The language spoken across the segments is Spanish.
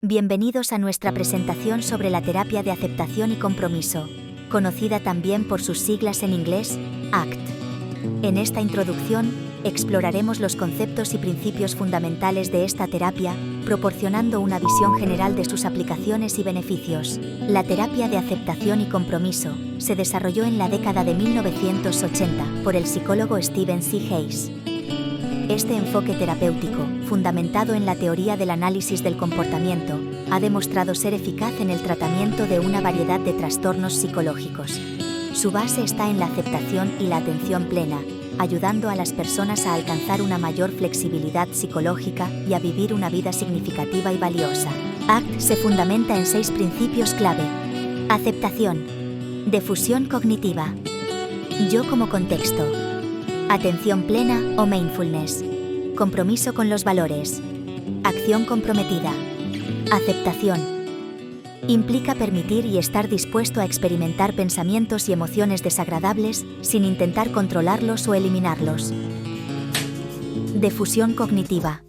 Bienvenidos a nuestra presentación sobre la terapia de aceptación y compromiso, conocida también por sus siglas en inglés, ACT. En esta introducción, exploraremos los conceptos y principios fundamentales de esta terapia, proporcionando una visión general de sus aplicaciones y beneficios. La terapia de aceptación y compromiso se desarrolló en la década de 1980 por el psicólogo Stephen C. Hayes. Este enfoque terapéutico, fundamentado en la teoría del análisis del comportamiento, ha demostrado ser eficaz en el tratamiento de una variedad de trastornos psicológicos. Su base está en la aceptación y la atención plena, ayudando a las personas a alcanzar una mayor flexibilidad psicológica y a vivir una vida significativa y valiosa. ACT se fundamenta en 6 principios clave. Aceptación. Defusión cognitiva. Yo como contexto. Atención plena o mindfulness. Compromiso con los valores. Acción comprometida. Aceptación. Implica permitir y estar dispuesto a experimentar pensamientos y emociones desagradables sin intentar controlarlos o eliminarlos. Defusión cognitiva.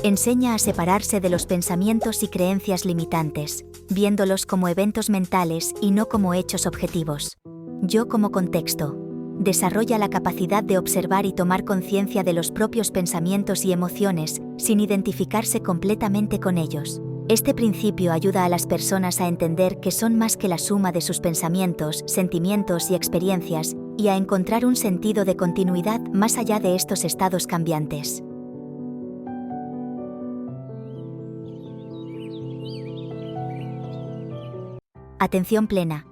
Enseña a separarse de los pensamientos y creencias limitantes, viéndolos como eventos mentales y no como hechos objetivos. Yo como contexto. Desarrolla la capacidad de observar y tomar conciencia de los propios pensamientos y emociones, sin identificarse completamente con ellos. Este principio ayuda a las personas a entender que son más que la suma de sus pensamientos, sentimientos y experiencias, y a encontrar un sentido de continuidad más allá de estos estados cambiantes. Atención plena.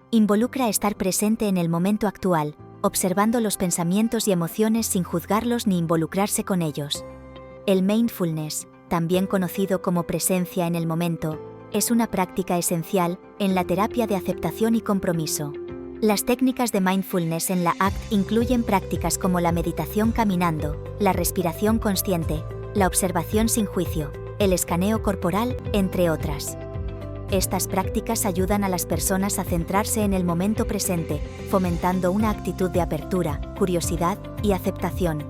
Involucra estar presente en el momento actual, observando los pensamientos y emociones sin juzgarlos ni involucrarse con ellos. El mindfulness, también conocido como presencia en el momento, es una práctica esencial en la terapia de aceptación y compromiso. Las técnicas de mindfulness en la ACT incluyen prácticas como la meditación caminando, la respiración consciente, la observación sin juicio, el escaneo corporal, entre otras. Estas prácticas ayudan a las personas a centrarse en el momento presente, fomentando una actitud de apertura, curiosidad y aceptación.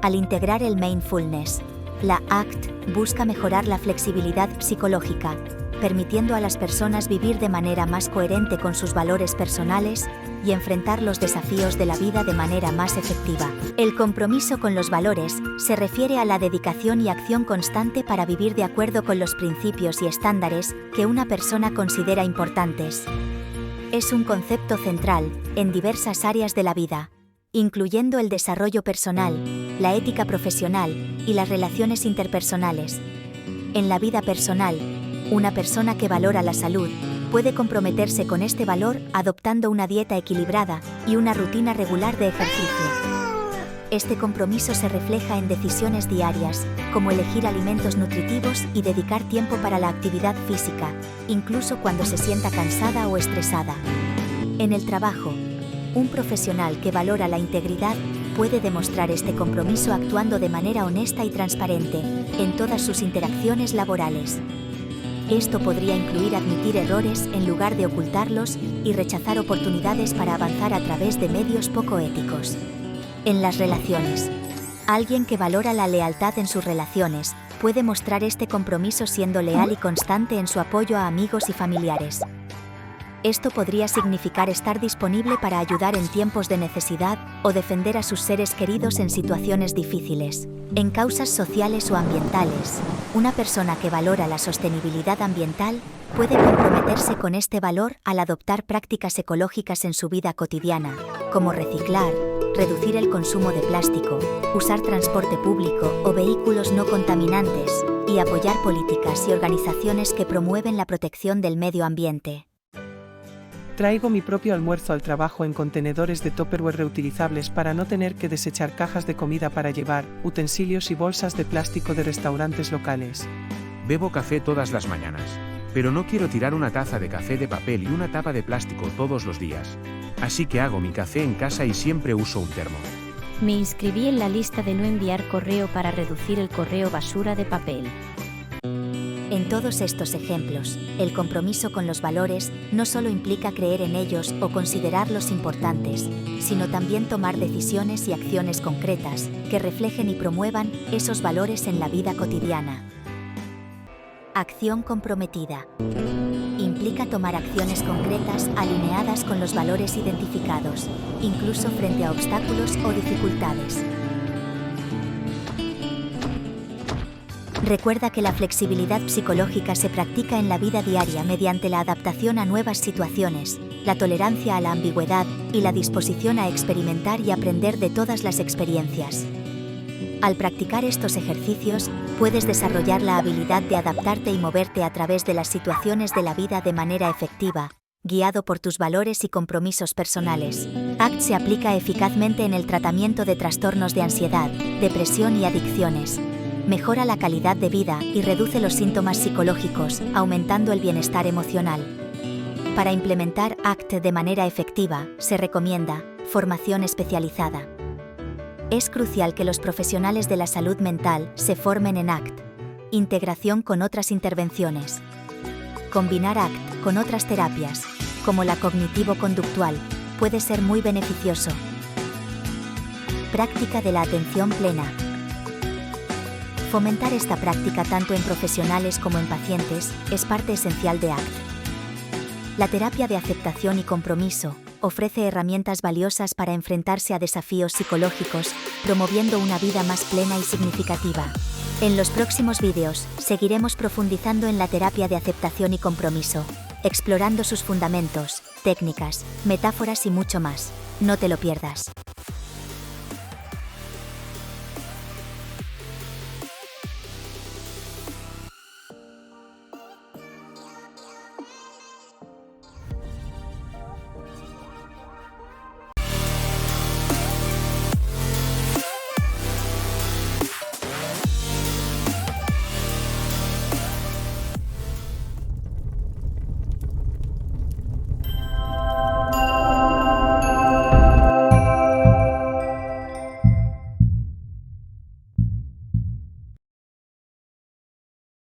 Al integrar el mindfulness, la ACT busca mejorar la flexibilidad psicológica, permitiendo a las personas vivir de manera más coherente con sus valores personales y enfrentar los desafíos de la vida de manera más efectiva. El compromiso con los valores se refiere a la dedicación y acción constante para vivir de acuerdo con los principios y estándares que una persona considera importantes. Es un concepto central en diversas áreas de la vida, incluyendo el desarrollo personal, la ética profesional y las relaciones interpersonales. En la vida personal, una persona que valora la salud puede comprometerse con este valor adoptando una dieta equilibrada y una rutina regular de ejercicio. Este compromiso se refleja en decisiones diarias, como elegir alimentos nutritivos y dedicar tiempo para la actividad física, incluso cuando se sienta cansada o estresada. En el trabajo, un profesional que valora la integridad puede demostrar este compromiso actuando de manera honesta y transparente en todas sus interacciones laborales. Esto podría incluir admitir errores en lugar de ocultarlos y rechazar oportunidades para avanzar a través de medios poco éticos. En las relaciones, alguien que valora la lealtad en sus relaciones puede mostrar este compromiso siendo leal y constante en su apoyo a amigos y familiares. Esto podría significar estar disponible para ayudar en tiempos de necesidad o defender a sus seres queridos en situaciones difíciles. En causas sociales o ambientales, una persona que valora la sostenibilidad ambiental puede comprometerse con este valor al adoptar prácticas ecológicas en su vida cotidiana, como reciclar, reducir el consumo de plástico, usar transporte público o vehículos no contaminantes, y apoyar políticas y organizaciones que promueven la protección del medio ambiente. Traigo mi propio almuerzo al trabajo en contenedores de Tupperware reutilizables para no tener que desechar cajas de comida para llevar, utensilios y bolsas de plástico de restaurantes locales. Bebo café todas las mañanas, pero no quiero tirar una taza de café de papel y una tapa de plástico todos los días. Así que hago mi café en casa y siempre uso un termo. Me inscribí en la lista de no enviar correo para reducir el correo basura de papel. En todos estos ejemplos, el compromiso con los valores no solo implica creer en ellos o considerarlos importantes, sino también tomar decisiones y acciones concretas que reflejen y promuevan esos valores en la vida cotidiana. Acción comprometida. Implica tomar acciones concretas alineadas con los valores identificados, incluso frente a obstáculos o dificultades. Recuerda que la flexibilidad psicológica se practica en la vida diaria mediante la adaptación a nuevas situaciones, la tolerancia a la ambigüedad y la disposición a experimentar y aprender de todas las experiencias. Al practicar estos ejercicios, puedes desarrollar la habilidad de adaptarte y moverte a través de las situaciones de la vida de manera efectiva, guiado por tus valores y compromisos personales. ACT se aplica eficazmente en el tratamiento de trastornos de ansiedad, depresión y adicciones. Mejora la calidad de vida y reduce los síntomas psicológicos, aumentando el bienestar emocional. Para implementar ACT de manera efectiva, se recomienda formación especializada. Es crucial que los profesionales de la salud mental se formen en ACT. Integración con otras intervenciones. Combinar ACT con otras terapias, como la cognitivo-conductual, puede ser muy beneficioso. Práctica de la atención plena. Fomentar esta práctica tanto en profesionales como en pacientes es parte esencial de ACT. La terapia de aceptación y compromiso ofrece herramientas valiosas para enfrentarse a desafíos psicológicos, promoviendo una vida más plena y significativa. En los próximos vídeos, seguiremos profundizando en la terapia de aceptación y compromiso, explorando sus fundamentos, técnicas, metáforas y mucho más. No te lo pierdas.